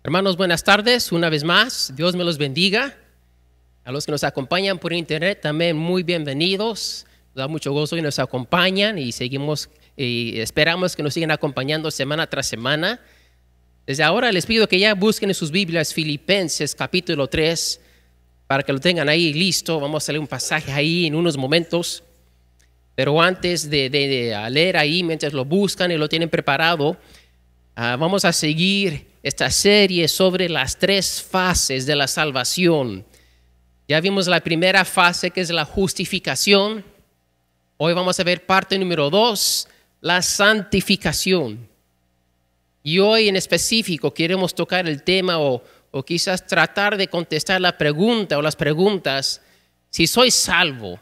Hermanos, buenas tardes. Una vez más, Dios me los bendiga. A los que nos acompañan por internet también muy bienvenidos. Nos da mucho gozo que nos acompañan y seguimos y esperamos que nos sigan acompañando semana tras semana. Desde ahora les pido que ya busquen en sus Biblias Filipenses capítulo 3 para que lo tengan ahí listo. Vamos a leer un pasaje ahí en unos momentos. Pero antes de leer ahí, mientras lo buscan y lo tienen preparado, vamos a seguir esta serie sobre las tres fases de la salvación. Ya vimos la primera fase, que es la justificación. Hoy vamos a ver parte número 2, la santificación. Y hoy en específico queremos tocar el tema o quizás tratar de contestar la pregunta o las preguntas: si soy salvo,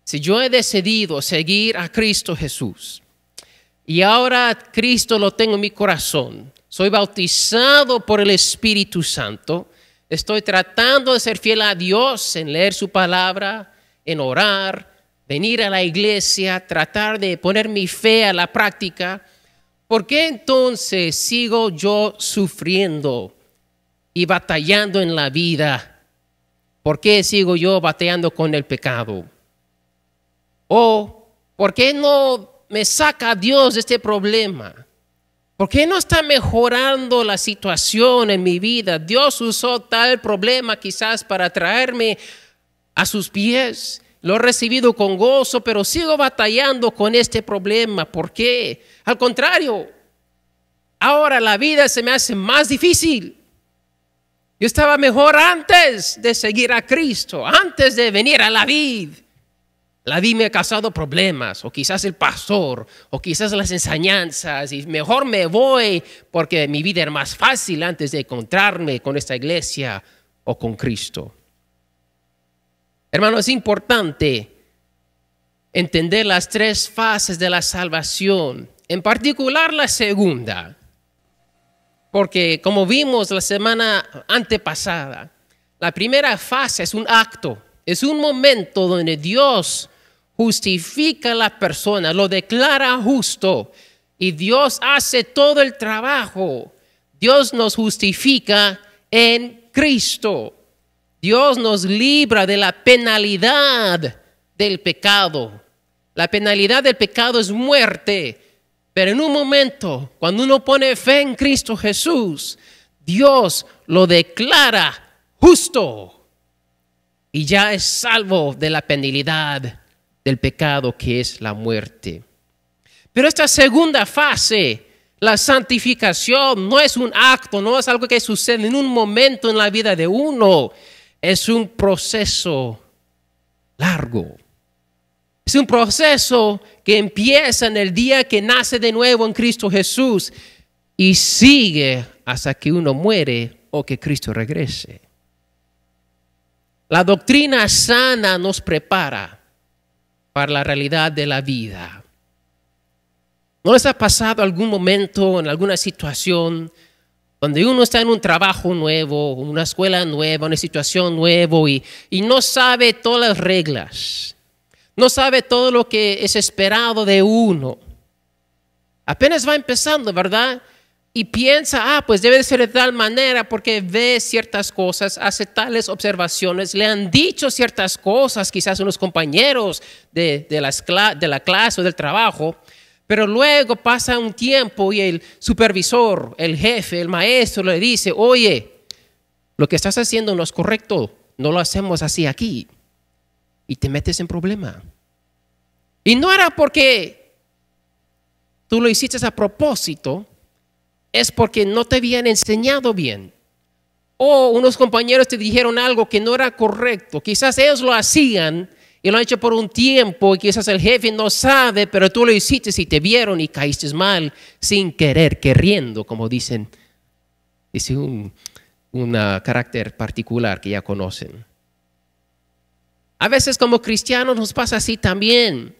si yo he decidido seguir a Cristo Jesús y ahora Cristo lo tengo en mi corazón, soy bautizado por el Espíritu Santo, estoy tratando de ser fiel a Dios en leer su palabra, en orar, venir a la iglesia, tratar de poner mi fe a la práctica. ¿Por qué entonces sigo yo sufriendo y batallando en la vida? ¿Por qué sigo yo batallando con el pecado? ¿O por qué no me saca Dios de este problema? ¿Por qué no está mejorando la situación en mi vida? Dios usó tal problema quizás para traerme a sus pies. Lo he recibido con gozo, pero sigo batallando con este problema. ¿Por qué? Al contrario, ahora la vida se me hace más difícil. Yo estaba mejor antes de seguir a Cristo, antes de venir a la vid. La vida me ha causado problemas, o quizás el pastor, o quizás las enseñanzas, y mejor me voy porque mi vida era más fácil antes de encontrarme con esta iglesia o con Cristo. Hermano, es importante entender las tres fases de la salvación, en particular la segunda, porque como vimos la semana antepasada, la primera fase es un acto, es un momento donde Dios justifica a la persona, lo declara justo y Dios hace todo el trabajo. Dios nos justifica en Cristo. Dios nos libra de la penalidad del pecado. La penalidad del pecado es muerte, pero en un momento, cuando uno pone fe en Cristo Jesús, Dios lo declara justo y ya es salvo de la penalidad del pecado, que es la muerte. Pero esta segunda fase, la santificación, no es un acto, no es algo que sucede en un momento en la vida de uno. Es un proceso largo. Es un proceso que empieza en el día que nace de nuevo en Cristo Jesús y sigue hasta que uno muere o que Cristo regrese. La doctrina sana nos prepara para la realidad de la vida. ¿No les ha pasado algún momento en alguna situación donde uno está en un trabajo nuevo, una escuela nueva, una situación nueva y no sabe todas las reglas, no sabe todo lo que es esperado de uno? Apenas va empezando, ¿verdad? Y piensa, pues debe de ser de tal manera porque ve ciertas cosas, hace tales observaciones, le han dicho ciertas cosas, quizás unos compañeros de la clase o del trabajo, pero luego pasa un tiempo y el supervisor, el jefe, el maestro le dice: oye, lo que estás haciendo no es correcto, no lo hacemos así aquí. Y te metes en problema. Y no era porque tú lo hiciste a propósito, es porque no te habían enseñado bien. O unos compañeros te dijeron algo que no era correcto. Quizás ellos lo hacían y lo han hecho por un tiempo y quizás el jefe no sabe, pero tú lo hiciste y te vieron y caíste mal sin querer, queriendo, como dice un carácter particular que ya conocen. A veces como cristianos nos pasa así también,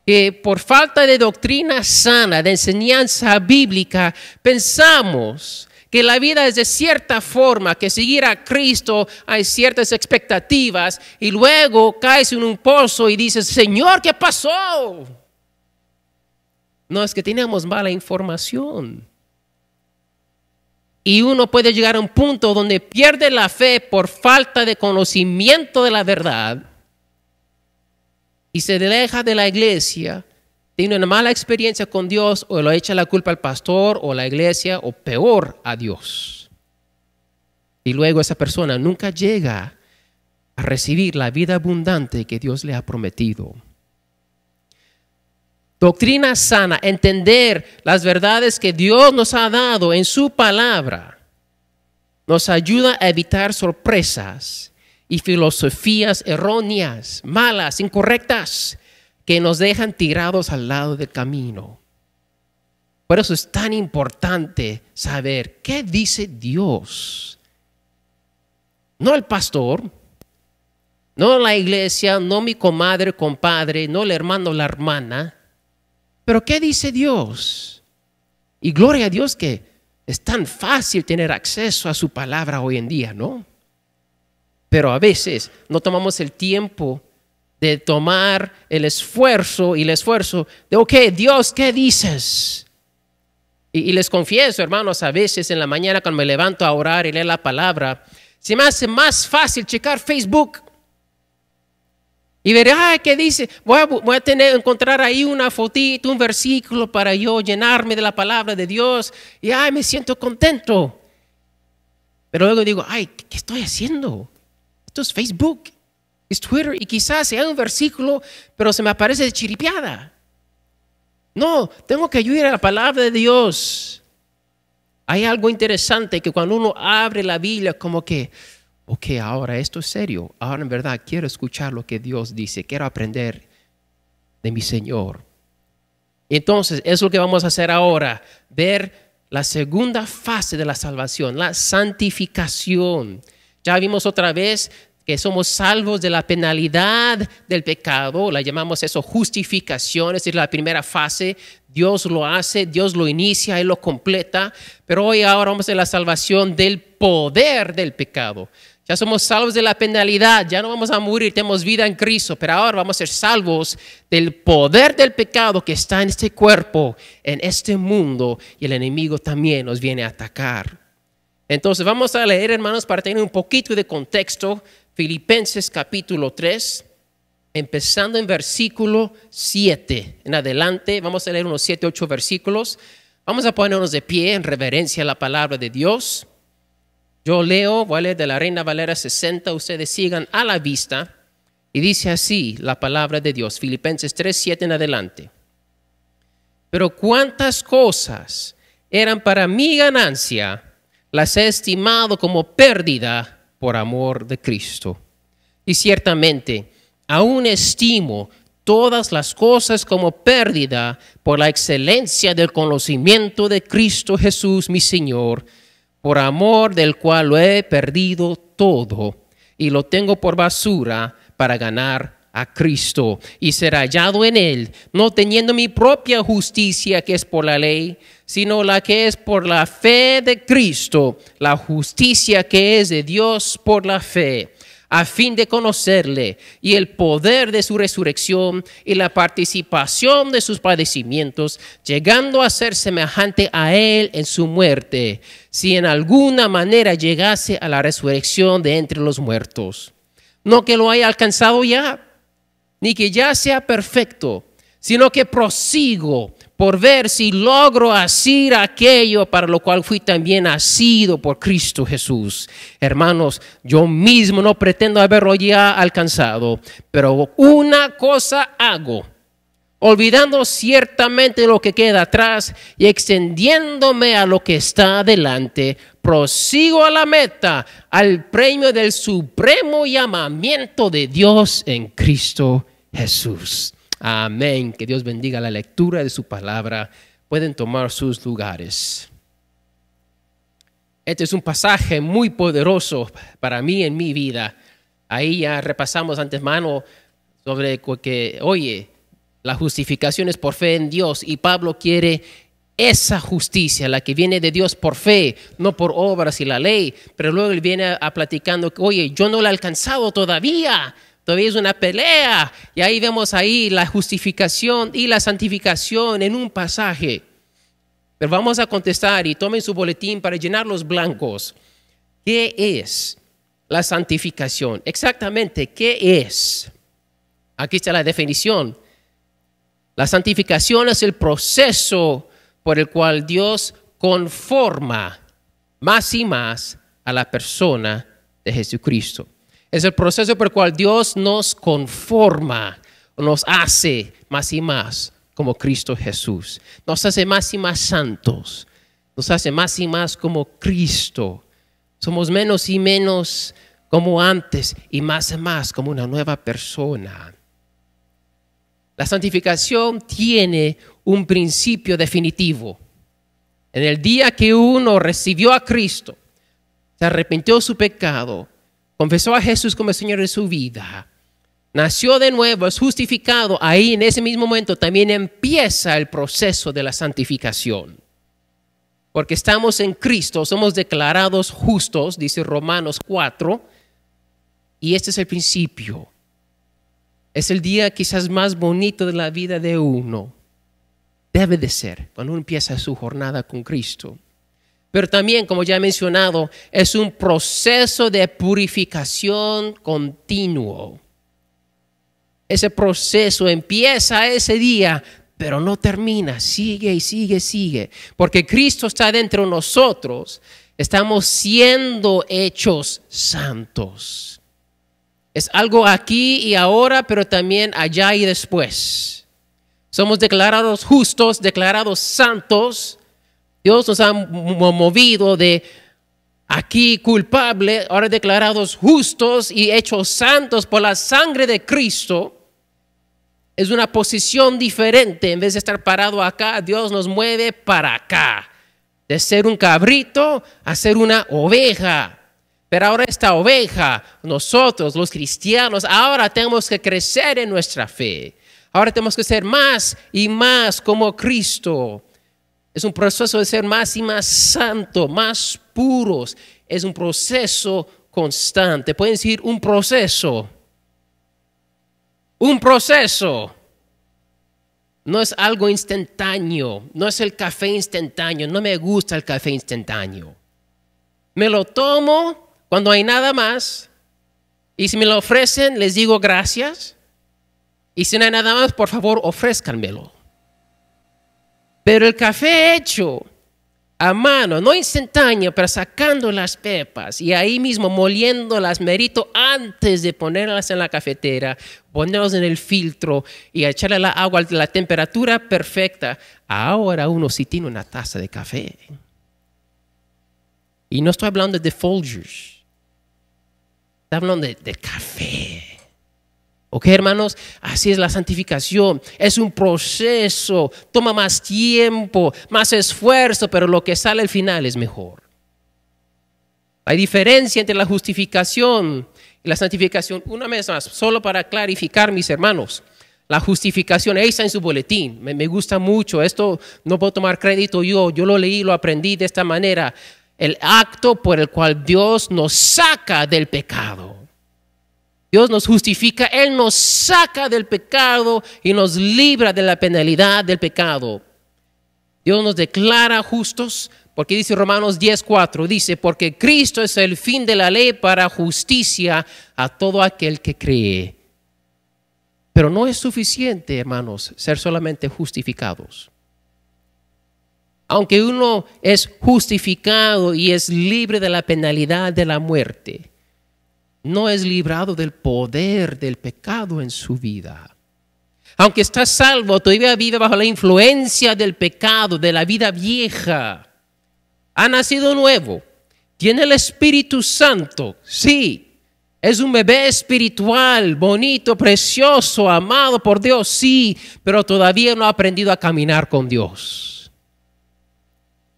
que por falta de doctrina sana, de enseñanza bíblica, pensamos que la vida es de cierta forma, que seguir a Cristo hay ciertas expectativas y luego caes en un pozo y dices: Señor, ¿qué pasó? No, es que teníamos mala información. Y uno puede llegar a un punto donde pierde la fe por falta de conocimiento de la verdad y se aleja de la iglesia, tiene una mala experiencia con Dios o le echa la culpa al pastor o a la iglesia o peor a Dios. Y luego esa persona nunca llega a recibir la vida abundante que Dios le ha prometido. Doctrina sana, entender las verdades que Dios nos ha dado en su palabra, nos ayuda a evitar sorpresas y filosofías erróneas, malas, incorrectas, que nos dejan tirados al lado del camino. Por eso es tan importante saber qué dice Dios. No el pastor, no la iglesia, no mi comadre, compadre, no el hermano, la hermana. Pero ¿qué dice Dios? Y gloria a Dios que es tan fácil tener acceso a su palabra hoy en día, ¿no? Pero a veces no tomamos el tiempo de tomar el esfuerzo de, ok, Dios, ¿qué dices? Y les confieso, hermanos, a veces en la mañana cuando me levanto a orar y leer la palabra, se me hace más fácil checar Facebook y ver, ¿qué dice? Voy a encontrar ahí una fotito, un versículo para yo llenarme de la palabra de Dios y me siento contento. Pero luego digo, ¿qué estoy haciendo? Esto es Facebook, es Twitter y quizás sea un versículo, pero se me aparece de chiripiada. No, tengo que ayudar a la palabra de Dios. Hay algo interesante que cuando uno abre la Biblia como que, ok, ahora esto es serio. Ahora en verdad quiero escuchar lo que Dios dice. Quiero aprender de mi Señor. Entonces, eso es lo que vamos a hacer ahora. Ver la segunda fase de la salvación, la santificación. Ya vimos otra vez que somos salvos de la penalidad del pecado. La llamamos eso justificación. Es decir, la primera fase. Dios lo hace, Dios lo inicia, Él lo completa. Pero ahora vamos a la salvación del poder del pecado. Ya somos salvos de la penalidad, ya no vamos a morir, tenemos vida en Cristo, pero ahora vamos a ser salvos del poder del pecado que está en este cuerpo, en este mundo, y el enemigo también nos viene a atacar. Entonces vamos a leer, hermanos, para tener un poquito de contexto, Filipenses capítulo 3, empezando en versículo 7 en adelante. Vamos a leer unos 7, 8 versículos. Vamos a ponernos de pie en reverencia a la palabra de Dios. Yo leo, voy a leer de la Reina Valera 60, ustedes sigan a la vista. Y dice así la palabra de Dios, Filipenses 3, 7 en adelante. Pero cuántas cosas eran para mi ganancia, las he estimado como pérdida por amor de Cristo. Y ciertamente, aún estimo todas las cosas como pérdida por la excelencia del conocimiento de Cristo Jesús, mi Señor, por amor del cual lo he perdido todo y lo tengo por basura para ganar a Cristo y ser hallado en Él, no teniendo mi propia justicia que es por la ley, sino la que es por la fe de Cristo, la justicia que es de Dios por la fe, a fin de conocerle y el poder de su resurrección y la participación de sus padecimientos, llegando a ser semejante a Él en su muerte, si en alguna manera llegase a la resurrección de entre los muertos. No que lo haya alcanzado ya, ni que ya sea perfecto, sino que prosigo por ver si logro asir aquello para lo cual fui también asido por Cristo Jesús. Hermanos, yo mismo no pretendo haberlo ya alcanzado, pero una cosa hago, olvidando ciertamente lo que queda atrás y extendiéndome a lo que está adelante, prosigo a la meta, al premio del supremo llamamiento de Dios en Cristo Jesús. Amén. Que Dios bendiga la lectura de su palabra. Pueden tomar sus lugares. Este es un pasaje muy poderoso para mí en mi vida. Ahí ya repasamos antemano sobre que, oye, la justificación es por fe en Dios y Pablo quiere esa justicia, la que viene de Dios por fe, no por obras y la ley. Pero luego él viene a platicando que, oye, yo no la he alcanzado todavía. Todavía es una pelea. Y ahí vemos ahí la justificación y la santificación en un pasaje. Pero vamos a contestar y tomen su boletín para llenar los blancos. ¿Qué es la santificación? Exactamente, ¿qué es? Aquí está la definición. La santificación es el proceso por el cual Dios conforma más y más a la persona de Jesucristo. Es el proceso por el cual Dios nos conforma, nos hace más y más como Cristo Jesús. Nos hace más y más santos, nos hace más y más como Cristo. Somos menos y menos como antes y más como una nueva persona. La santificación tiene un principio definitivo. En el día que uno recibió a Cristo, se arrepintió de su pecado, confesó a Jesús como el Señor de su vida, nació de nuevo, es justificado, ahí en ese mismo momento también empieza el proceso de la santificación. Porque estamos en Cristo, somos declarados justos, dice Romanos 4, y este es el principio. Es el día quizás más bonito de la vida de uno. Debe de ser cuando uno empieza su jornada con Cristo. Pero también, como ya he mencionado, es un proceso de purificación continuo. Ese proceso empieza ese día, pero no termina, sigue y sigue, sigue. Porque Cristo está dentro de nosotros, estamos siendo hechos santos. Es algo aquí y ahora, pero también allá y después. Somos declarados justos, declarados santos. Dios nos ha movido de aquí culpable, ahora declarados justos y hechos santos por la sangre de Cristo. Es una posición diferente. En vez de estar parado acá, Dios nos mueve para acá. De ser un cabrito a ser una oveja. Pero ahora esta oveja, nosotros los cristianos, ahora tenemos que crecer en nuestra fe. Ahora tenemos que ser más y más como Cristo. Es un proceso de ser más y más santo, más puros. Es un proceso constante. Pueden decir un proceso. Un proceso. No es algo instantáneo. No es el café instantáneo. No me gusta el café instantáneo. Me lo tomo cuando hay nada más. Y si me lo ofrecen, les digo gracias. Y si no hay nada más, por favor, ofrézcanmelo. Pero el café hecho a mano, no instantáneo, pero sacando las pepas y ahí mismo moliéndolas merito antes de ponerlas en la cafetera, ponerlas en el filtro y echarle la agua a la temperatura perfecta. Ahora uno sí tiene una taza de café. Y no estoy hablando de Folgers. Estoy hablando de café. ¿Ok, hermanos? Así es la santificación. Es un proceso, toma más tiempo, más esfuerzo, pero lo que sale al final es mejor. Hay diferencia entre la justificación y la santificación. Una vez más, solo para clarificar, mis hermanos. La justificación, ahí está en su boletín. Me gusta mucho. Esto no puedo tomar crédito yo lo leí, lo aprendí de esta manera. El acto por el cual Dios nos saca del pecado. Dios nos justifica, Él nos saca del pecado y nos libra de la penalidad del pecado. Dios nos declara justos, porque dice Romanos 10:4, dice, porque Cristo es el fin de la ley para justicia a todo aquel que cree. Pero no es suficiente, hermanos, ser solamente justificados. Aunque uno es justificado y es libre de la penalidad de la muerte, no es librado del poder del pecado en su vida. Aunque está salvo, todavía vive bajo la influencia del pecado, de la vida vieja. Ha nacido nuevo, tiene el Espíritu Santo, sí. Es un bebé espiritual, bonito, precioso, amado por Dios, sí. Pero todavía no ha aprendido a caminar con Dios.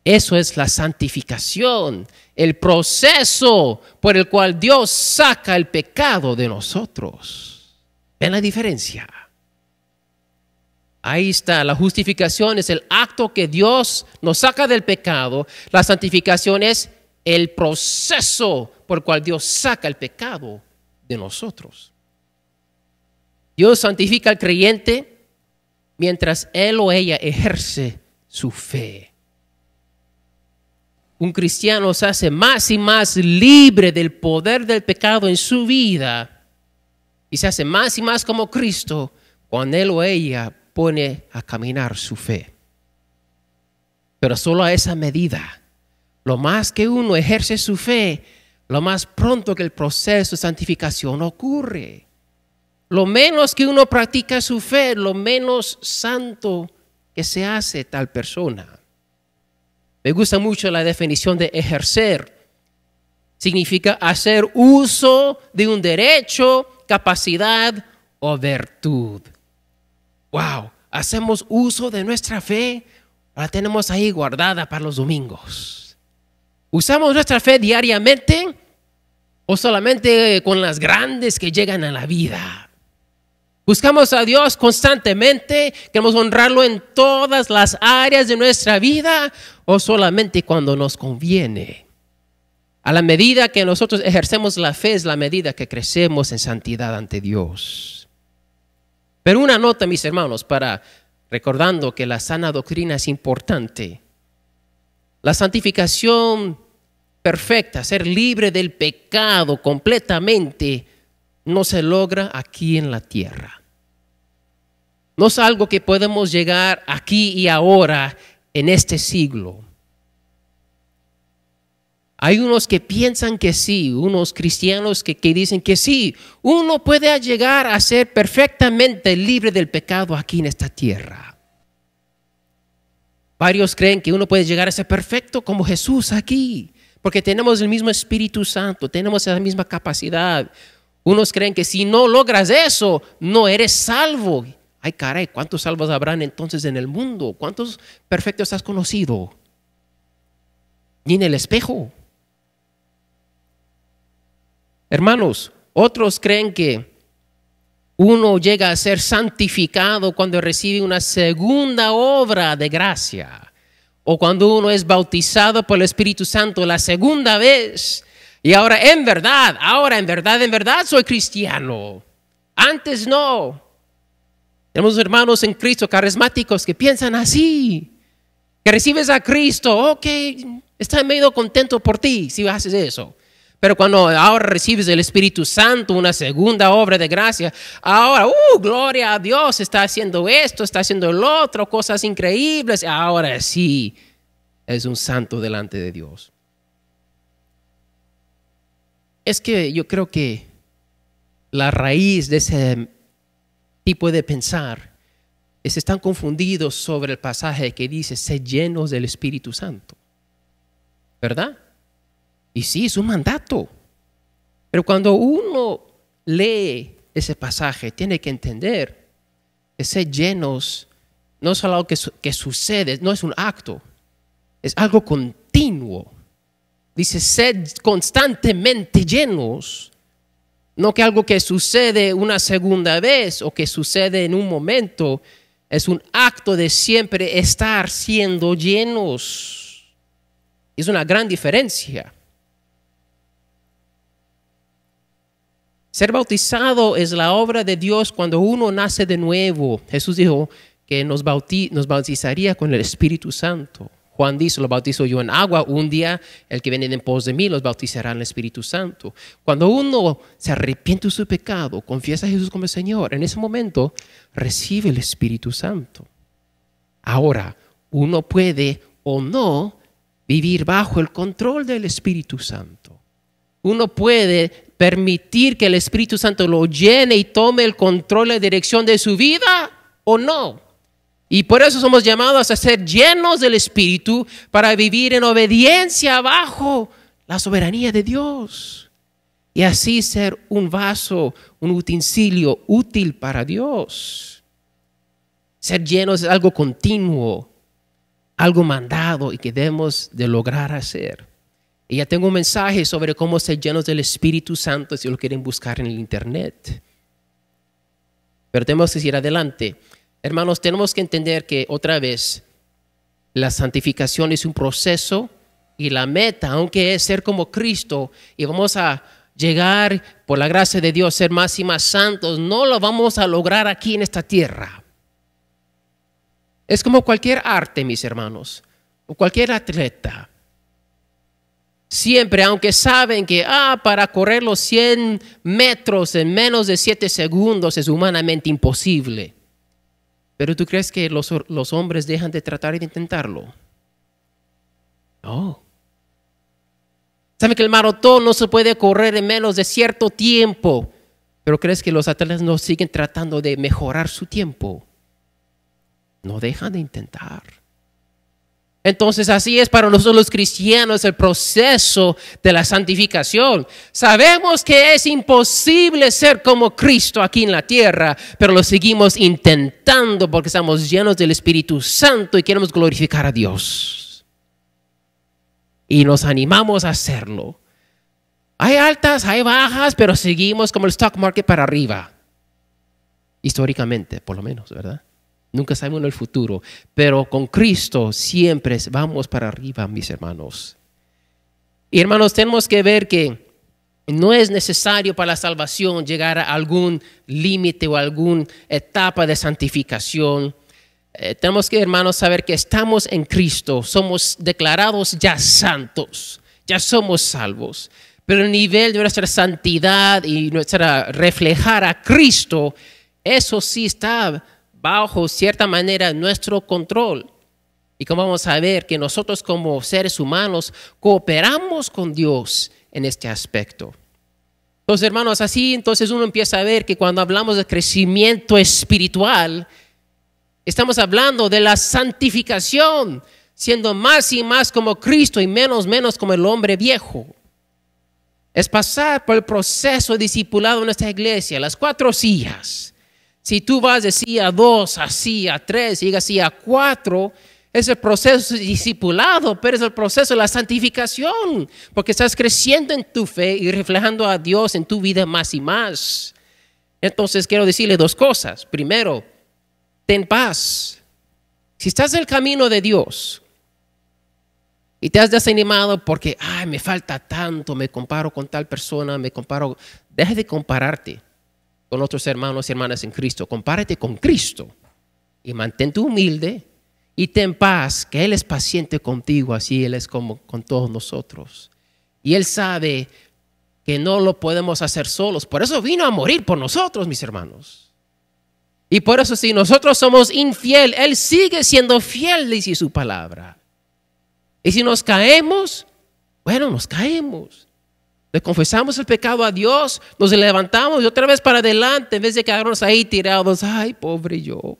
Eso es la santificación, el proceso por el cual Dios saca el pecado de nosotros. ¿Ven la diferencia? Ahí está, la justificación es el acto que Dios nos saca del pecado. La santificación es el proceso por el cual Dios saca el pecado de nosotros. Dios santifica al creyente mientras él o ella ejerce su fe. un cristiano se hace más y más libre del poder del pecado en su vida y se hace más y más como Cristo cuando él o ella pone a caminar su fe. Pero solo a esa medida. Lo más que uno ejerce su fe, lo más pronto que el proceso de santificación ocurre. Lo menos que uno practica su fe, lo menos santo que se hace tal persona. Me gusta mucho la definición de ejercer. Significa hacer uso de un derecho, capacidad o virtud. Wow, hacemos uso de nuestra fe, la tenemos ahí guardada para los domingos. ¿Usamos nuestra fe diariamente o solamente con las grandes que llegan a la vida? ¿Buscamos a Dios constantemente? ¿Queremos honrarlo en todas las áreas de nuestra vida o solamente cuando nos conviene? A la medida que nosotros ejercemos la fe es la medida que crecemos en santidad ante Dios. Pero una nota, mis hermanos, recordando que la sana doctrina es importante. La santificación perfecta, ser libre del pecado completamente, no se logra aquí en la tierra. No es algo que podemos llegar aquí y ahora en este siglo. Hay unos que piensan que sí, unos cristianos que dicen que sí, uno puede llegar a ser perfectamente libre del pecado aquí en esta tierra. Varios creen que uno puede llegar a ser perfecto como Jesús aquí, porque tenemos el mismo Espíritu Santo, tenemos la misma capacidad. Unos creen que si no logras eso, no eres salvo. Ay, caray, ¿cuántos salvos habrán entonces en el mundo? ¿Cuántos perfectos has conocido? Ni en el espejo. Hermanos, otros creen que uno llega a ser santificado cuando recibe una segunda obra de gracia o cuando uno es bautizado por el Espíritu Santo la segunda vez. Y ahora en verdad soy cristiano. Antes no. Tenemos hermanos en Cristo carismáticos que piensan así. Que recibes a Cristo, ok, está medio contento por ti si haces eso. Pero cuando ahora recibes el Espíritu Santo, una segunda obra de gracia, ahora, gloria a Dios, está haciendo esto, está haciendo lo otro, cosas increíbles. Ahora sí, es un santo delante de Dios. Es que yo creo que la raíz de ese tipo de pensar es están confundidos sobre el pasaje que dice, sed llenos del Espíritu Santo. ¿Verdad? Y sí, es un mandato. Pero cuando uno lee ese pasaje, tiene que entender que ser llenos no es algo que sucede, no es un acto, es algo continuo. Dice, sed constantemente llenos. No que algo que sucede una segunda vez o que sucede en un momento, es un acto de siempre estar siendo llenos. Es una gran diferencia. Ser bautizado es la obra de Dios cuando uno nace de nuevo. Jesús dijo que nos bautizaría con el Espíritu Santo. Juan dice, lo bautizo yo en agua, un día el que viene en pos de mí los bautizará en el Espíritu Santo. Cuando uno se arrepiente de su pecado, confiesa a Jesús como el Señor, en ese momento recibe el Espíritu Santo. Ahora, uno puede o no vivir bajo el control del Espíritu Santo. Uno puede permitir que el Espíritu Santo lo llene y tome el control y la dirección de su vida o no. Y por eso somos llamados a ser llenos del Espíritu para vivir en obediencia bajo la soberanía de Dios. Y así ser un vaso, un utensilio útil para Dios. Ser llenos es algo continuo, algo mandado y que debemos de lograr hacer. Y ya tengo un mensaje sobre cómo ser llenos del Espíritu Santo si lo quieren buscar en el internet. Pero tenemos que ir adelante. Hermanos, tenemos que entender que otra vez la santificación es un proceso y la meta, aunque es ser como Cristo y vamos a llegar por la gracia de Dios, ser más y más santos, no lo vamos a lograr aquí en esta tierra. Es como cualquier arte, mis hermanos, o cualquier atleta. Siempre, aunque saben que para correr los 100 metros en menos de 7 segundos es humanamente imposible. Pero ¿tú crees que los hombres dejan de tratar de intentarlo? No. Saben que el maratón no se puede correr en menos de cierto tiempo. Pero ¿crees que los atletas no siguen tratando de mejorar su tiempo? No dejan de intentar. Entonces así es para nosotros los cristianos el proceso de la santificación. Sabemos que es imposible ser como Cristo aquí en la tierra, pero lo seguimos intentando porque estamos llenos del Espíritu Santo y queremos glorificar a Dios. Y nos animamos a hacerlo. Hay altas, hay bajas, pero seguimos como el stock market para arriba. Históricamente, por lo menos, ¿verdad? Nunca sabemos en el futuro, pero con Cristo siempre vamos para arriba, mis hermanos. Y hermanos, tenemos que ver que no es necesario para la salvación llegar a algún límite o alguna etapa de santificación. Tenemos que, hermanos, saber que estamos en Cristo, somos declarados ya santos, ya somos salvos. Pero el nivel de nuestra santidad y nuestra reflejar a Cristo, eso sí está bajo cierta manera nuestro control. Y como vamos a ver que nosotros como seres humanos cooperamos con Dios en este aspecto. Entonces, hermanos, así entonces uno empieza a ver que cuando hablamos de crecimiento espiritual, estamos hablando de la santificación, siendo más y más como Cristo y menos como el hombre viejo. Es pasar por el proceso de discipulado en nuestra iglesia, las 4 sillas. Si tú vas de silla 2 a silla 3 y llegas a silla 4, es el proceso de discipulado, pero es el proceso de la santificación, porque estás creciendo en tu fe y reflejando a Dios en tu vida más y más. Entonces quiero decirle 2 cosas. Primero, ten paz. Si estás en el camino de Dios y te has desanimado porque me falta tanto, me comparo con tal persona, deja de compararte con otros hermanos y hermanas en Cristo. Compárate con Cristo y mantente humilde y ten paz, que Él es paciente contigo, así Él es como con todos nosotros. Y Él sabe que no lo podemos hacer solos. Por eso vino a morir por nosotros, mis hermanos. Y por eso si nosotros somos infiel, Él sigue siendo fiel, dice su palabra. Y si nos caemos, bueno, nos caemos. Le confesamos el pecado a Dios, nos levantamos y otra vez para adelante en vez de quedarnos ahí tirados. Ay, pobre yo.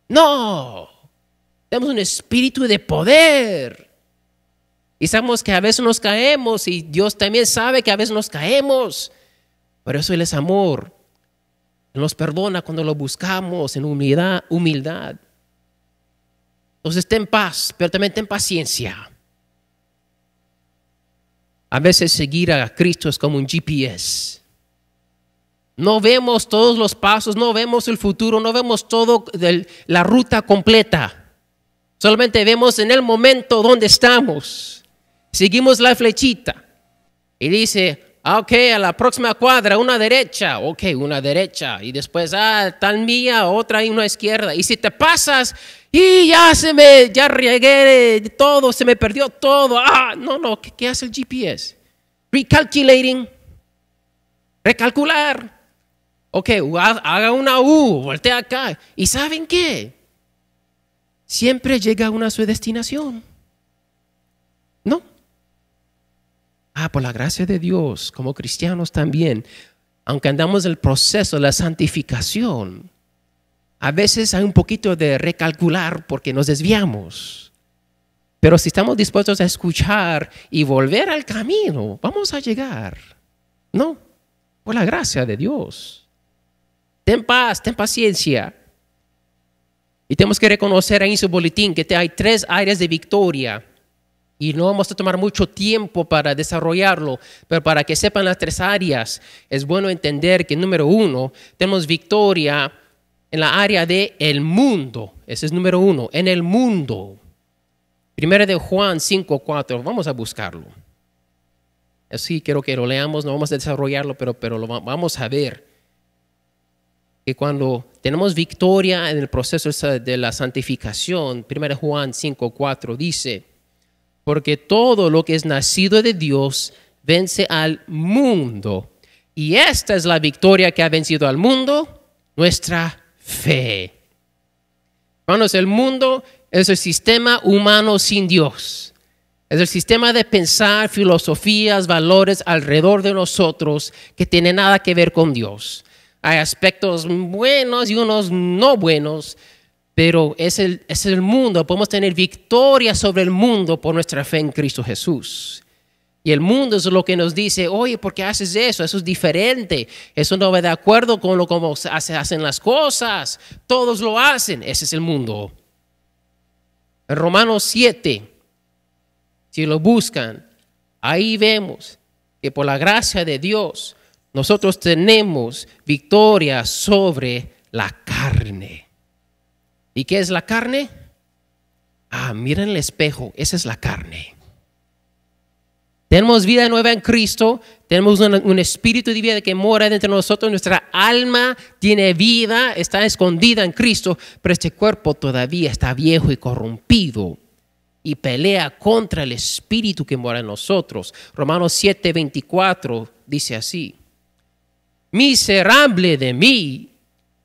No, tenemos un espíritu de poder. Y sabemos que a veces nos caemos y Dios también sabe que a veces nos caemos. Por eso Él es amor. Él nos perdona cuando lo buscamos en humildad. Entonces ten paz, pero también ten paciencia. A veces seguir a Cristo es como un GPS. No vemos todos los pasos, no vemos el futuro, no vemos todo la ruta completa. Solamente vemos en el momento donde estamos. Seguimos la flechita y dice, ok, a la próxima cuadra, una derecha. Ok, una derecha. Y después, tal mía, otra y una izquierda. Y si te pasas y ya regué todo, se me perdió todo. No, ¿qué hace el GPS? Recalculating. Recalcular. Ok, haga una U, voltea acá. ¿Y saben qué? Siempre llega a su destinación. ¿No? Por la gracia de Dios, como cristianos también, aunque andamos en el proceso de la santificación, a veces hay un poquito de recalcular porque nos desviamos. Pero si estamos dispuestos a escuchar y volver al camino, vamos a llegar. No, por la gracia de Dios. Ten paz, ten paciencia. Y tenemos que reconocer ahí en su boletín que hay 3 áreas de victoria. Y no vamos a tomar mucho tiempo para desarrollarlo, pero para que sepan las 3 áreas, es bueno entender que número 1, tenemos victoria en la área del mundo. Ese es número 1, en el mundo. Primera de Juan 5:4, vamos a buscarlo. Así quiero que lo leamos, no vamos a desarrollarlo, pero lo vamos a ver. Que cuando tenemos victoria en el proceso de la santificación, 1 Juan 5:4 dice, porque todo lo que es nacido de Dios vence al mundo. Y esta es la victoria que ha vencido al mundo, nuestra fe. Hermanos, el mundo es el sistema humano sin Dios. Es el sistema de pensar, filosofías, valores alrededor de nosotros que tienen nada que ver con Dios. Hay aspectos buenos y unos no buenos, pero es el mundo. Podemos tener victoria sobre el mundo por nuestra fe en Cristo Jesús. Y el mundo es lo que nos dice, oye, ¿por qué haces eso? Eso es diferente. Eso no va de acuerdo con cómo se hacen las cosas. Todos lo hacen. Ese es el mundo. En Romanos 7, si lo buscan, ahí vemos que por la gracia de Dios nosotros tenemos victoria sobre la carne. ¿Y qué es la carne? Miren el espejo, esa es la carne. Tenemos vida nueva en Cristo, tenemos un espíritu de vida que mora dentro de nosotros, nuestra alma tiene vida, está escondida en Cristo, pero este cuerpo todavía está viejo y corrompido y pelea contra el espíritu que mora en nosotros. Romanos 7:24 dice así: miserable de mí,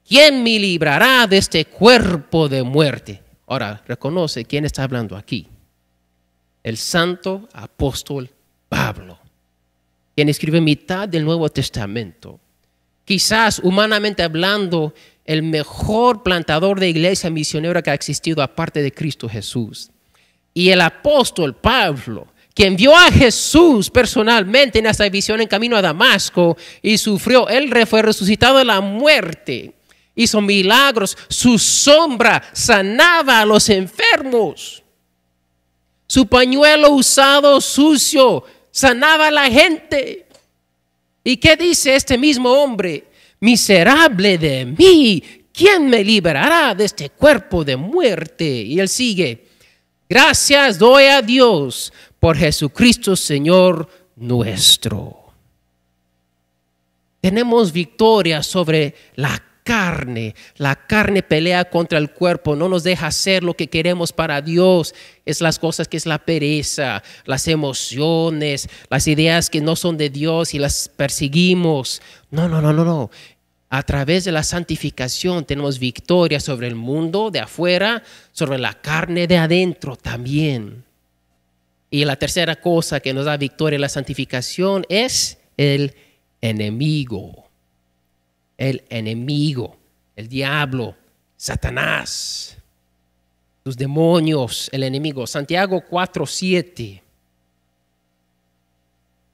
¿quién me librará de este cuerpo de muerte? Ahora, reconoce quién está hablando aquí. El santo apóstol Pablo, quien escribe mitad del Nuevo Testamento. Quizás, humanamente hablando, el mejor plantador de iglesia misionera que ha existido aparte de Cristo Jesús. Y el apóstol Pablo, quien vio a Jesús personalmente en esa visión en camino a Damasco y sufrió, él fue resucitado de la muerte, hizo milagros, su sombra sanaba a los enfermos, su pañuelo usado sucio sanaba a la gente. ¿Y qué dice este mismo hombre? Miserable de mí, ¿quién me liberará de este cuerpo de muerte? Y él sigue: gracias doy a Dios por Jesucristo Señor nuestro. Tenemos victoria sobre la carne. La carne pelea contra el cuerpo, no nos deja hacer lo que queremos para Dios. Es las cosas que es la pereza, las emociones, las ideas que no son de Dios y las perseguimos. No. A través de la santificación tenemos victoria sobre el mundo de afuera, sobre la carne de adentro también. Y la tercera cosa que nos da victoria en la santificación es el enemigo. El enemigo, el diablo, Satanás, los demonios, el enemigo. Santiago 4:7.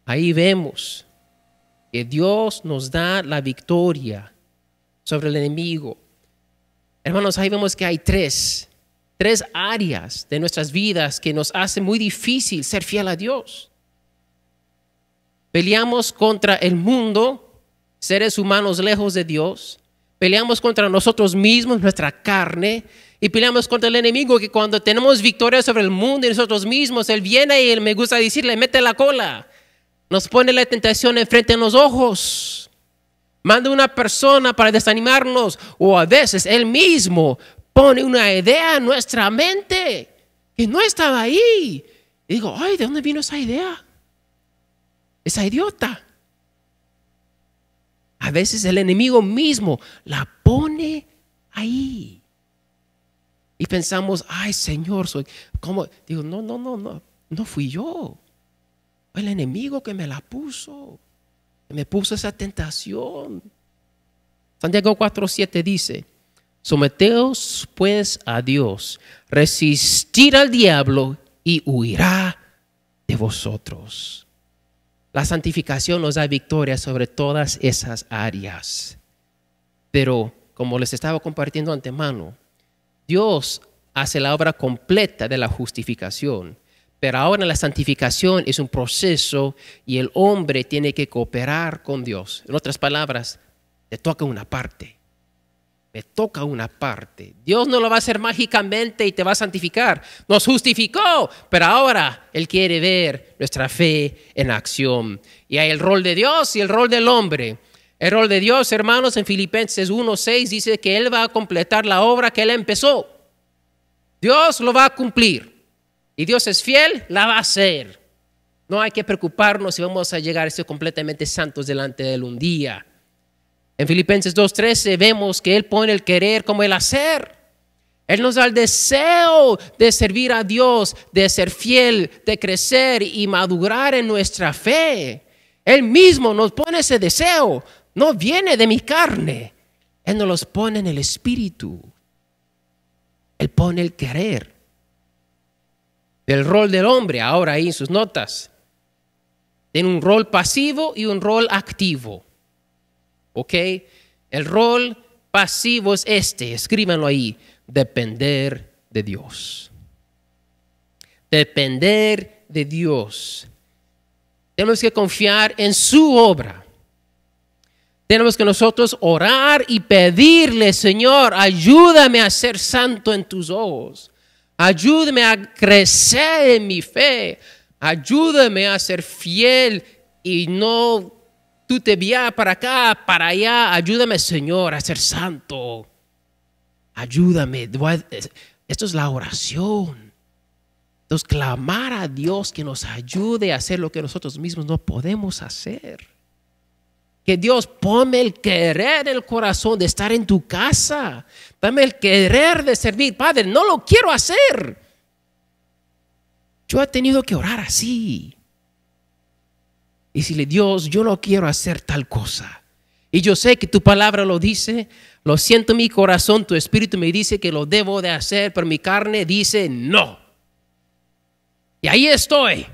Ahí vemos que Dios nos da la victoria sobre el enemigo. Hermanos, ahí vemos que hay tres áreas de nuestras vidas que nos hacen muy difícil ser fiel a Dios. Peleamos contra el mundo, seres humanos lejos de Dios. Peleamos contra nosotros mismos, nuestra carne, y peleamos contra el enemigo, que cuando tenemos victoria sobre el mundo y nosotros mismos, él viene y él, me gusta decirle, mete la cola. Nos pone la tentación enfrente de los ojos. Manda una persona para desanimarnos, o a veces él mismo pone una idea en nuestra mente que no estaba ahí. Y digo, ay, ¿de dónde vino esa idea? Esa idiota. A veces el enemigo mismo la pone ahí. Y pensamos, ay, Señor, ¿cómo? Digo, no fui yo. Fue el enemigo que me la puso. Que me puso esa tentación. Santiago 4:7 dice: someteos pues a Dios, resistir al diablo y huirá de vosotros. La santificación nos da victoria sobre todas esas áreas. Pero, como les estaba compartiendo antemano, Dios hace la obra completa de la justificación. Pero ahora la santificación es un proceso y el hombre tiene que cooperar con Dios. En otras palabras, te toca una parte. Me toca una parte. Dios no lo va a hacer mágicamente y te va a santificar. Nos justificó, pero ahora Él quiere ver nuestra fe en acción. Y hay el rol de Dios y el rol del hombre. El rol de Dios, hermanos, en Filipenses 1:6 dice que Él va a completar la obra que Él empezó. Dios lo va a cumplir. y Dios es fiel, la va a hacer. No hay que preocuparnos si vamos a llegar a ser completamente santos delante de Él un día. En Filipenses 2:13 vemos que Él pone el querer como el hacer. Él nos da el deseo de servir a Dios, de ser fiel, de crecer y madurar en nuestra fe. Él mismo nos pone ese deseo. No viene de mi carne. Él nos los pone en el espíritu. Él pone el querer. El rol del hombre, ahora ahí en sus notas, tiene un rol pasivo y un rol activo. ¿Ok? El rol pasivo es escríbanlo ahí, depender de Dios. Depender de Dios. Tenemos que confiar en su obra. Tenemos que nosotros orar y pedirle, Señor, ayúdame a ser santo en tus ojos. Ayúdame a crecer en mi fe. Ayúdame a ser fiel y no tú te envías para acá, para allá. Ayúdame, Señor, a ser santo. Ayúdame. Esto es la oración. Entonces, clamar a Dios que nos ayude a hacer lo que nosotros mismos no podemos hacer. Que Dios ponme el querer en el corazón de estar en tu casa. Dame el querer de servir. Padre, no lo quiero hacer. Yo he tenido que orar así. Y decirle, Dios, yo no quiero hacer tal cosa. Y yo sé que tu palabra lo dice. Lo siento en mi corazón. Tu espíritu me dice que lo debo de hacer. Pero mi carne dice no. Y ahí estoy.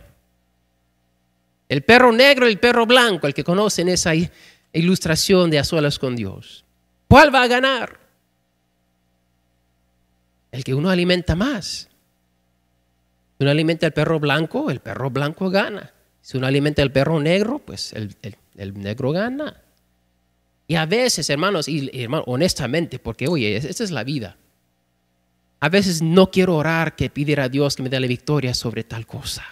El perro negro y el perro blanco, el que conocen esa ilustración de a solas con Dios. ¿Cuál va a ganar? El que uno alimenta más. Si uno alimenta al perro blanco gana. Si uno alimenta al perro negro, pues el negro gana. Y a veces, hermanos, honestamente, porque oye, esta es la vida. A veces no quiero orar que pedir a Dios que me dé la victoria sobre tal cosa.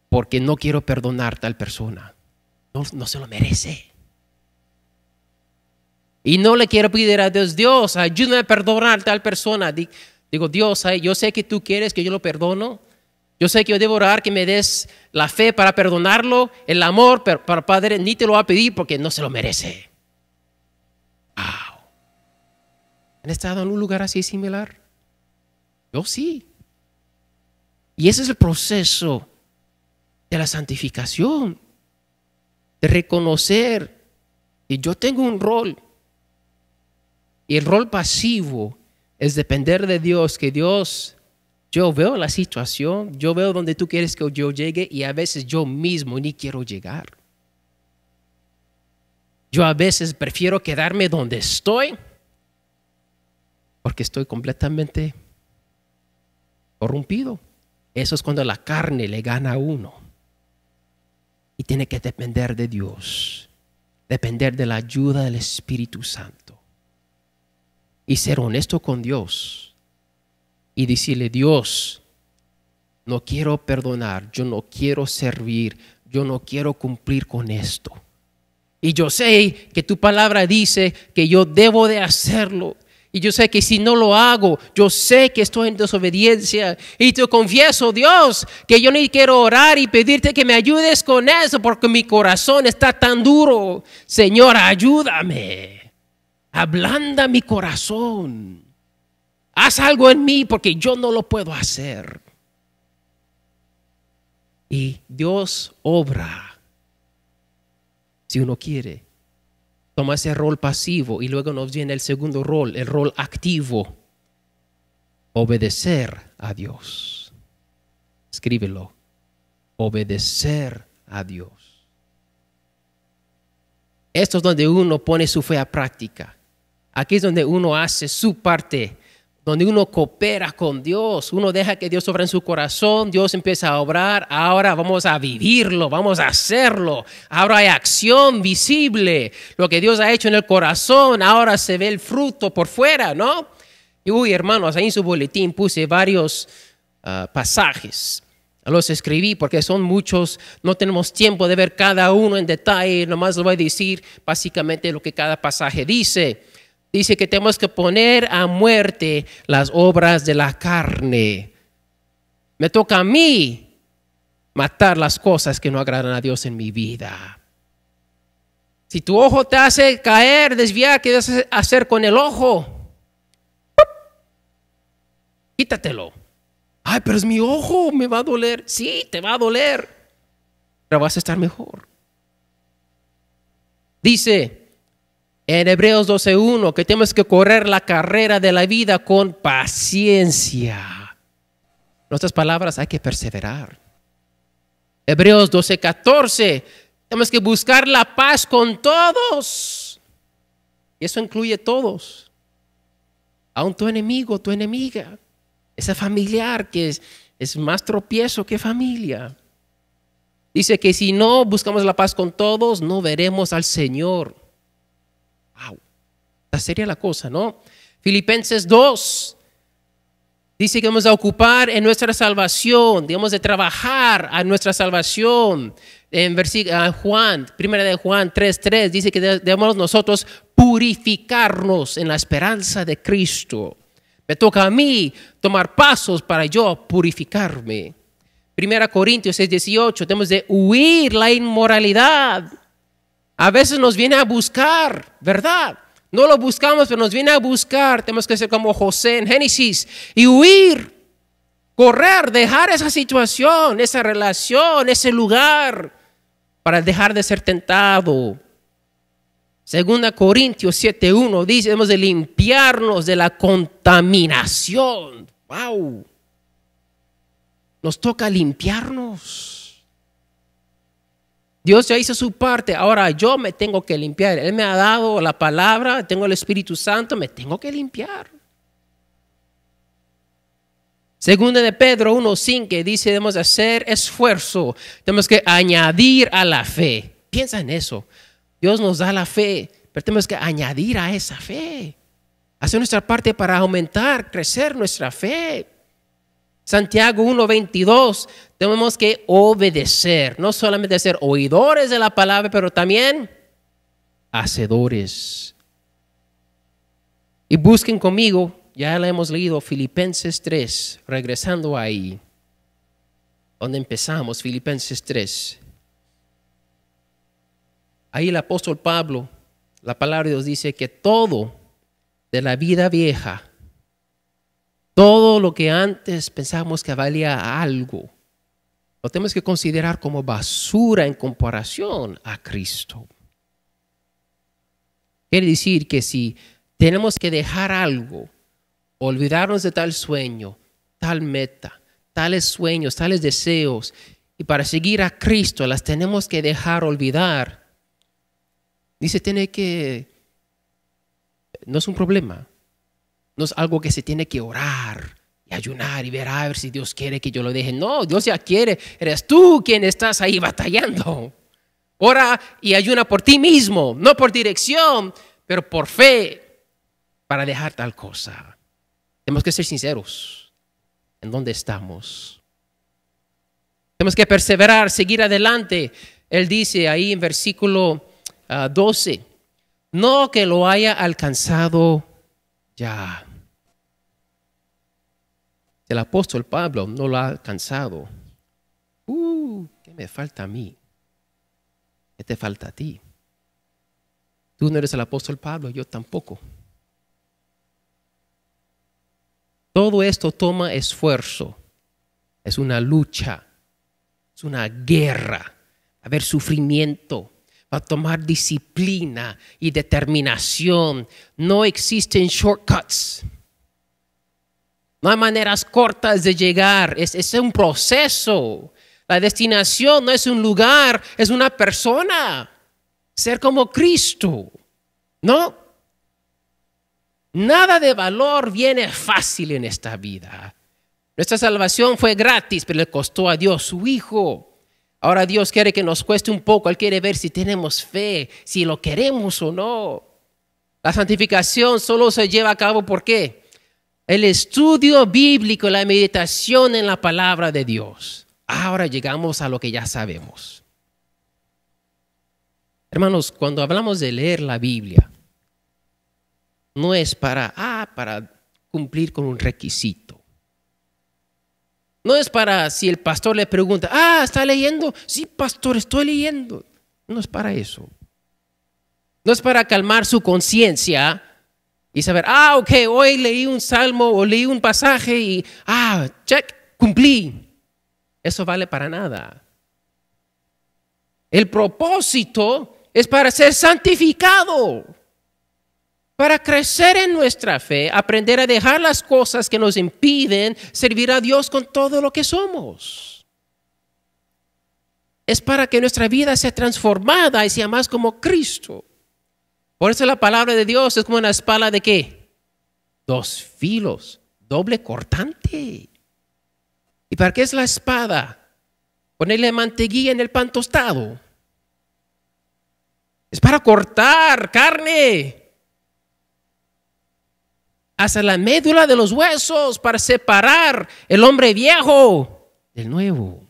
Porque no quiero perdonar a tal persona. No se lo merece. Y no le quiero pedir a Dios, Dios, ayúdame a perdonar a tal persona. Digo, Dios, yo sé que tú quieres que yo lo perdono. Yo sé que yo debo orar que me des la fe para perdonarlo, el amor, pero para Padre, ni te lo voy a pedir porque no se lo merece. Wow. ¿Han estado en un lugar así similar? Yo sí. Y ese es el proceso de la santificación, de reconocer que yo tengo un rol. Y el rol pasivo es depender de Dios, que Dios, yo veo la situación, yo veo donde tú quieres que yo llegue y a veces yo mismo ni quiero llegar. Yo a veces prefiero quedarme donde estoy porque estoy completamente corrompido. Eso es cuando la carne le gana a uno. Y tiene que depender de Dios, depender de la ayuda del Espíritu Santo. Y ser honesto con Dios. Y decirle, Dios, no quiero perdonar, yo no quiero servir, yo no quiero cumplir con esto. Y yo sé que tu palabra dice que yo debo de hacerlo. Y yo sé que si no lo hago, yo sé que estoy en desobediencia. Y te confieso, Dios, que yo ni quiero orar y pedirte que me ayudes con eso porque mi corazón está tan duro. Señor, ayúdame. Ablanda mi corazón. Haz algo en mí porque yo no lo puedo hacer. Y Dios obra si uno quiere. Toma ese rol pasivo y luego nos viene el segundo rol, el rol activo. Obedecer a Dios. Escríbelo. Obedecer a Dios. Esto es donde uno pone su fe a práctica. Aquí es donde uno hace su parte, donde uno coopera con Dios. Uno deja que Dios obra en su corazón. Dios empieza a obrar. Ahora vamos a vivirlo, vamos a hacerlo. Ahora hay acción visible. Lo que Dios ha hecho en el corazón, ahora se ve el fruto por fuera, ¿no? Y hermanos, ahí en su boletín puse varios pasajes. Los escribí porque son muchos. No tenemos tiempo de ver cada uno en detalle. Nomás les voy a decir básicamente lo que cada pasaje dice. Dice que tenemos que poner a muerte las obras de la carne. Me toca a mí matar las cosas que no agradan a Dios en mi vida. Si tu ojo te hace caer, desviar, ¿qué vas a hacer con el ojo? Quítatelo. Ay, pero es mi ojo, me va a doler. Sí, te va a doler, pero vas a estar mejor. Dice en Hebreos 12:1 que tenemos que correr la carrera de la vida con paciencia. En otras palabras, hay que perseverar. Hebreos 12:14, tenemos que buscar la paz con todos. Y eso incluye todos. Aun tu enemigo, tu enemiga. Ese familiar que es más tropiezo que familia. Dice que si no buscamos la paz con todos, no veremos al Señor. Wow. Esa sería la cosa, ¿no? Filipenses 2. Dice que debemos de ocupar en nuestra salvación. Debemos de trabajar a nuestra salvación. En Juan, 1 de Juan 3:3 dice que debemos nosotros purificarnos en la esperanza de Cristo. Me toca a mí tomar pasos para yo purificarme. 1 Corintios 6:18, tenemos de huir la inmoralidad. A veces nos viene a buscar, ¿verdad? No lo buscamos, pero nos viene a buscar. Tenemos que ser como José en Génesis y huir, correr, dejar esa situación, esa relación, ese lugar para dejar de ser tentado. 2 Corintios 7:1 dice, debemos de limpiarnos de la contaminación. ¡Wow! Nos toca limpiarnos. Dios ya hizo su parte, ahora yo me tengo que limpiar. Él me ha dado la palabra, tengo el Espíritu Santo, me tengo que limpiar. 2 de Pedro 1:5 dice, debemos hacer esfuerzo, tenemos que añadir a la fe. Piensa en eso. Dios nos da la fe, pero tenemos que añadir a esa fe. Hacer nuestra parte para aumentar, crecer nuestra fe. Santiago 1:22, tenemos que obedecer, no solamente ser oidores de la palabra, pero también hacedores. Y busquen conmigo, ya la hemos leído, Filipenses 3, regresando ahí, donde empezamos, Filipenses 3. Ahí el apóstol Pablo, la palabra de Dios dice que todo de la vida vieja, todo lo que antes pensábamos que valía algo, lo tenemos que considerar como basura en comparación a Cristo. Quiere decir que si tenemos que dejar algo, olvidarnos de tal sueño, tal meta, tales sueños, tales deseos, y para seguir a Cristo las tenemos que dejar olvidar. Dice, no es un problema, no es algo que se tiene que orar y ayunar y ver a ver si Dios quiere que yo lo deje. No, Dios ya quiere, eres tú quien estás ahí batallando. Ora y ayuna por ti mismo, no por dirección, pero por fe para dejar tal cosa. Tenemos que ser sinceros en dónde estamos. Tenemos que perseverar, seguir adelante. Él dice ahí en versículo 12, no que lo haya alcanzado ya. El apóstol Pablo no lo ha alcanzado. ¿Qué me falta a mí? ¿Qué te falta a ti? Tú no eres el apóstol Pablo, yo tampoco. Todo esto toma esfuerzo. Es una lucha, es una guerra. Va a haber sufrimiento. Va a tomar disciplina y determinación. No existen shortcuts. No hay maneras cortas de llegar. Es un proceso. La destinación no es un lugar, es una persona. Ser como Cristo. ¿No? Nada de valor viene fácil en esta vida. Nuestra salvación fue gratis, pero le costó a Dios su Hijo. Ahora Dios quiere que nos cueste un poco. Él quiere ver si tenemos fe, si lo queremos o no. La santificación solo se lleva a cabo ¿por qué? El estudio bíblico, la meditación en la palabra de Dios. Ahora llegamos a lo que ya sabemos. Hermanos, cuando hablamos de leer la Biblia, no es para cumplir con un requisito. No es para si el pastor le pregunta, ¿está leyendo? Sí, pastor, estoy leyendo. No es para eso. No es para calmar su conciencia y saber, ok, hoy leí un salmo o leí un pasaje y, check, cumplí. Eso vale para nada. El propósito es para ser santificado, para crecer en nuestra fe, aprender a dejar las cosas que nos impiden servir a Dios con todo lo que somos. Es para que nuestra vida sea transformada y sea más como Cristo. Por eso la palabra de Dios es como una espada de ¿qué? 2 filos, doble cortante. ¿Y para qué es la espada? Ponerle mantequilla en el pan tostado. Es para cortar carne hasta la médula de los huesos, para separar el hombre viejo del nuevo.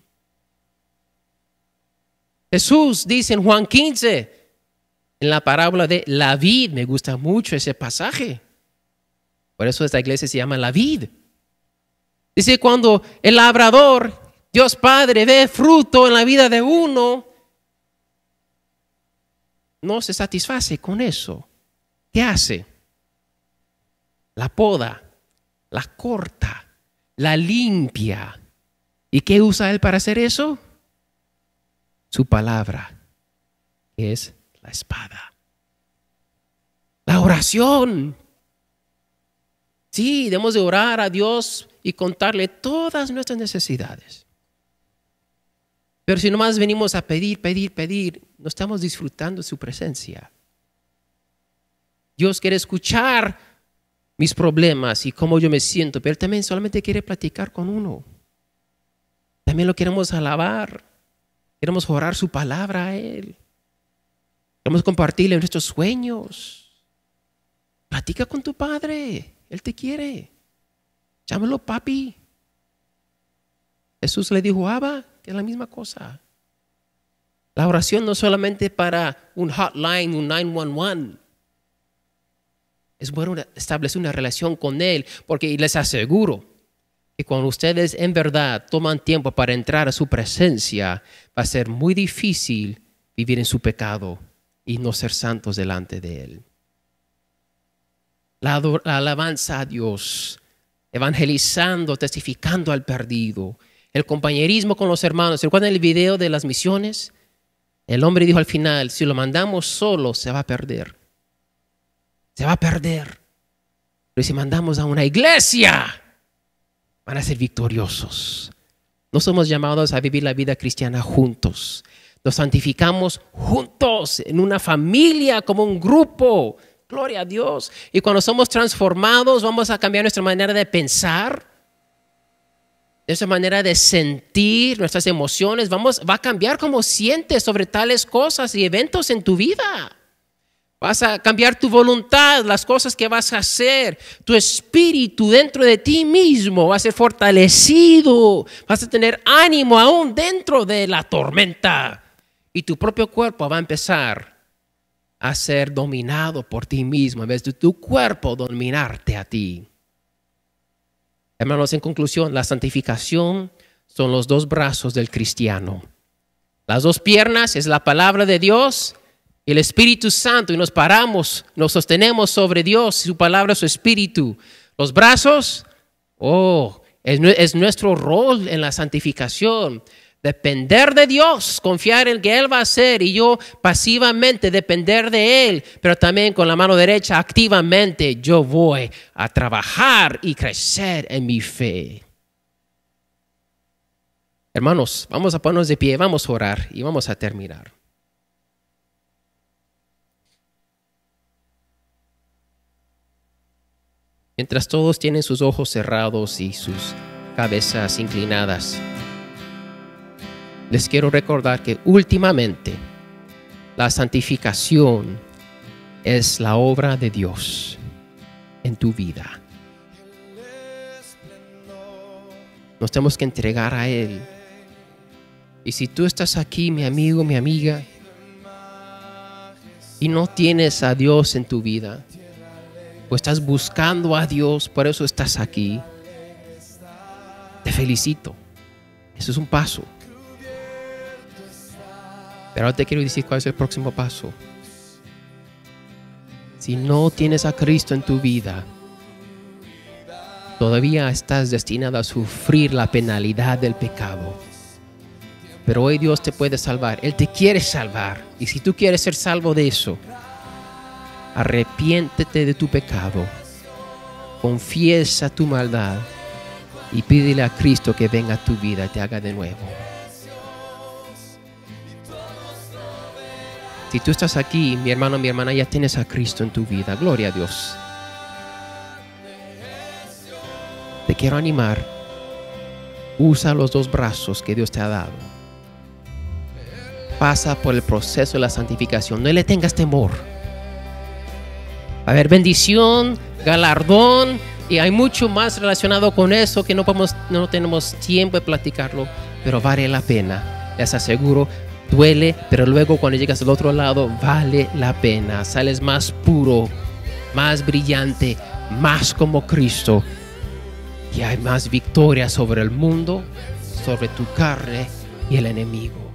Jesús dice en Juan 15, en la parábola de la vid, me gusta mucho ese pasaje. Por eso esta iglesia se llama la vid. Dice, cuando el labrador, Dios Padre, ve fruto en la vida de uno, no se satisface con eso. ¿Qué hace? La poda, la corta, la limpia. ¿Y qué usa él para hacer eso? Su palabra, que es la espada. La oración. Sí, debemos de orar a Dios y contarle todas nuestras necesidades. Pero si nomás venimos a pedir, no estamos disfrutando su presencia. Dios quiere escuchar mis problemas y cómo yo me siento, pero también solamente quiere platicar con uno. También lo queremos alabar. Queremos orar su palabra a Él. Queremos compartirle nuestros sueños. Platica con tu padre. Él te quiere. Llámalo papi. Jesús le dijo Abba, que es la misma cosa. La oración no es solamente para un hotline, un 911. Es bueno establecer una relación con Él, porque les aseguro que cuando ustedes en verdad toman tiempo para entrar a su presencia, va a ser muy difícil vivir en su pecado y no ser santos delante de Él. La alabanza a Dios, evangelizando, testificando al perdido, el compañerismo con los hermanos. ¿Recuerdan el video de las misiones? El hombre dijo al final, si lo mandamos solo, se va a perder. Se va a perder. Pero si mandamos a una iglesia, van a ser victoriosos. No somos llamados a vivir la vida cristiana juntos. Nos santificamos juntos, en una familia, como un grupo. Gloria a Dios. Y cuando somos transformados, vamos a cambiar nuestra manera de pensar, nuestra manera de sentir, nuestras emociones. Va a cambiar cómo sientes sobre tales cosas y eventos en tu vida. Vas a cambiar tu voluntad, las cosas que vas a hacer. Tu espíritu dentro de ti mismo va a ser fortalecido. Vas a tener ánimo aún dentro de la tormenta. Y tu propio cuerpo va a empezar a ser dominado por ti mismo en vez de tu cuerpo dominarte a ti. Hermanos, en conclusión, la santificación son los 2 brazos del cristiano. Las 2 piernas es la palabra de Dios y el Espíritu Santo, y nos paramos, nos sostenemos sobre Dios, su palabra, su Espíritu. Los brazos, es nuestro rol en la santificación. Depender de Dios, confiar en que Él va a hacer y yo pasivamente depender de Él, pero también con la mano derecha activamente yo voy a trabajar y crecer en mi fe. Hermanos, vamos a ponernos de pie, vamos a orar y vamos a terminar. Mientras todos tienen sus ojos cerrados y sus cabezas inclinadas, les quiero recordar que últimamente la santificación es la obra de Dios en tu vida. Nos tenemos que entregar a Él. Y si tú estás aquí, mi amigo, mi amiga, y no tienes a Dios en tu vida, o estás buscando a Dios, por eso estás aquí, te felicito. Eso es un paso. Pero ahora te quiero decir cuál es el próximo paso. Si no tienes a Cristo en tu vida, todavía estás destinado a sufrir la penalidad del pecado. Pero hoy Dios te puede salvar. Él te quiere salvar. Y si tú quieres ser salvo de eso, arrepiéntete de tu pecado. Confiesa tu maldad. Y pídele a Cristo que venga a tu vida y te haga de nuevo. Si tú estás aquí, mi hermano, mi hermana, ya tienes a Cristo en tu vida. Gloria a Dios. Te quiero animar. Usa los 2 brazos que Dios te ha dado. Pasa por el proceso de la santificación. No le tengas temor. Va a haber bendición, galardón, y hay mucho más relacionado con eso que no tenemos tiempo de platicarlo, pero vale la pena. Les aseguro, duele, pero luego cuando llegas al otro lado, vale la pena. Sales más puro, más brillante, más como Cristo. Y hay más victoria sobre el mundo, sobre tu carne y el enemigo.